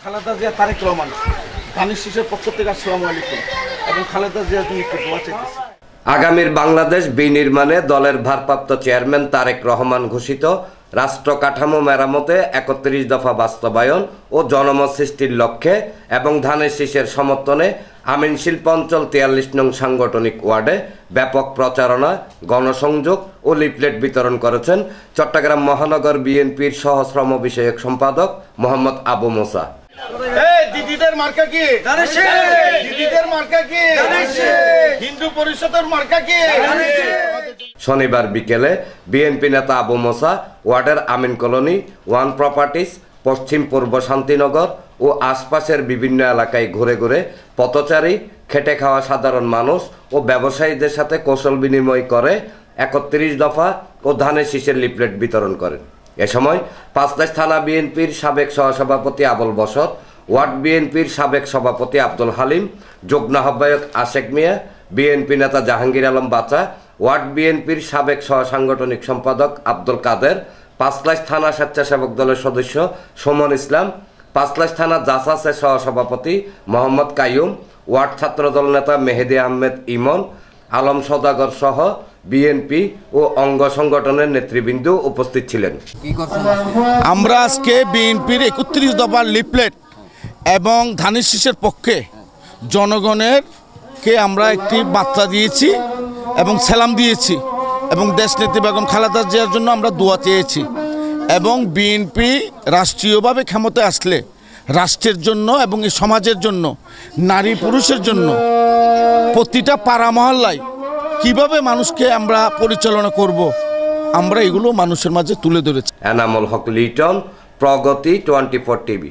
খালেদা জিয়া তারেক রহমান ধানের শীষের পক্ষ থেকে আসসালামু আলাইকুম এবং খালেদা জিয়ার জন্য একটু দোয়া চাইতেছি। আগামীর বাংলাদেশ বিনির্মাণে দলের ভারপ্রাপ্ত চেয়ারম্যান তারেক রহমান ঘোষিত রাষ্ট্র কাঠামো মেরামতে ৩১ দফা বাস্তবায়ন ও জনমত সৃষ্টির লক্ষ্যে এবং ধানের শীষের সমর্থনে আমিন শিল্প অঞ্চল ৪৩ নং সাংগঠনিক ওয়ার্ডে ব্যাপক প্রচারণা, গণসংযোগ ও লিফলেট বিতরণ করেছেন চট্টগ্রাম মহানগর বিএনপির সহশ্রম বিষয়ক সম্পাদক মোহাম্মদ আবু মোসা। দিদিদের মার্কা কি? দিদিদের মার্কা কি? হিন্দু পরিষদের মার্কা কি? শনিবার বিকেলে বিএনপি নেতা আবু মোসা ওয়ার্ডের আমিন কলোনি, ওয়ান প্রপার্টিজ, পশ্চিম পূর্ব শান্তিনগর ও আশপাশের বিভিন্ন এলাকায় ঘুরে ঘুরে পথচারী, খেটে খাওয়া সাধারণ মানুষ ও ব্যবসায়ীদের সাথে কৌশল বিনিময় করে ৩১ দফা ও ধানের শীষের লিফলেট বিতরণ করেন। এ সময় পাঁচলাইশ থানা বিএনপির সাবেক সহসভাপতি আবুল বসর, ওয়ার্ড বিএনপির সাবেক সভাপতি আব্দুল হালিম, যুগ্ম আহ্বায়ক আশেক মিয়া, বিএনপি নেতা জাহাঙ্গীর আলম বাচা, ওয়ার্ড বিএনপির সাবেক সহসাংগঠনিক সম্পাদক আব্দুল কাদের, পাঁচলাইশ থানা স্বেচ্ছাসেবক দলের সদস্য সুমন ইসলাম, পাঁচলাইশ থানা জাসাসের সহসভাপতি মোহাম্মদ কাইয়ুম, ওয়ার্ড ছাত্রদল নেতা মেহেদি আহমেদ ইমন, আলম সওদাগর সহ বিএনপি ও অঙ্গ সংগঠনের নেতৃবৃন্দ উপস্থিত ছিলেন। আমরা আজকে বিএনপির ৩১ দফার লিফলেট এবং ধানের শীষের পক্ষে জনগণেরকে আমরা একটি বার্তা দিয়েছি এবং সালাম দিয়েছি এবং দেশনেত্রী বেগম খালেদা জিয়ার জন্য আমরা দোয়া চেয়েছি এবং বিএনপি রাষ্ট্রীয়ভাবে ক্ষমতায় আসলে রাষ্ট্রের জন্য এবং এই সমাজের জন্য, নারী পুরুষের জন্য প্রতিটা পাড়া মহল্লায় কিভাবে মানুষকে আমরা পরিচালনা করব, আমরা এগুলো মানুষের মাঝে তুলে ধরেছি। এনামুল হক লিটন, প্রগতি 24 টিভি।